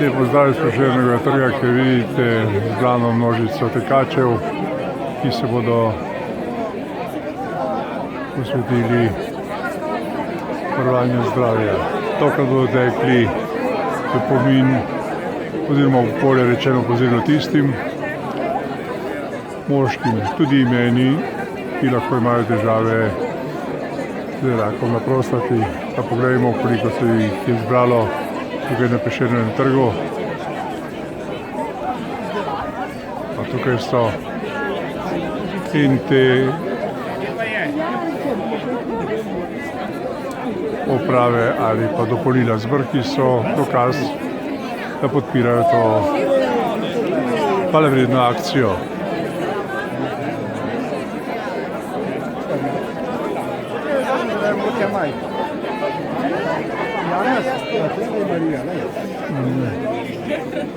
Lepo zdrav iz Prešernega trga, kjer vidite zbrano množico tekačev, ki se bodo posvetili varovanju zdravja. Tokrat bodo tekli v pomin, oziroma bolje rečeno pozorno tistim moškim, tudi meni, ki lahko imajo težave z rakom na prostati. Pa pogledajmo, koliko se jih je zbralo tukaj na Prešernem trgu. Pa tukaj so in te oprave ali pa dopolnila zbrki so dokaz, da podpirajo to hvalevredno akcijo.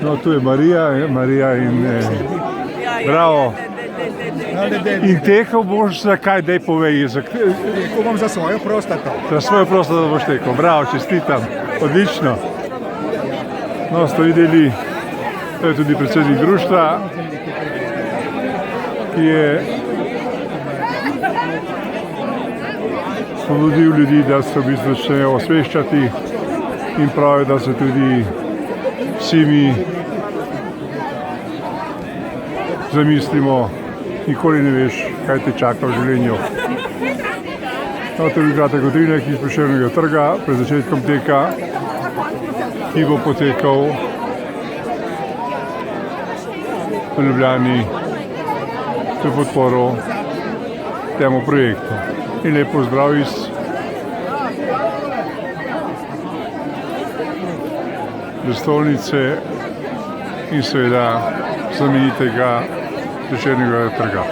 No, tu je Marija in bravo. In tekel boš za kaj, daj povej. Tekel bom za svojo prostato. Za svojo prostato boš tekel. Bravo, čestitam. Odlično. No, ste videli, to je tudi predsednik društva, ki je spodbudil ljudi, da se v bistvu začnejo osveščati in pravi, da se tudi vsi mi zamislimo, nikoli ne veš, kaj te čaka v življenju. No, to je bil kratek utrinek iz Prešernega trga pred začetkom teka, ki bo potekal v Ljubljani v podporo temu projektu. In lep pozdrav iz prestolnice in seveda znamenitega Prešernega trga.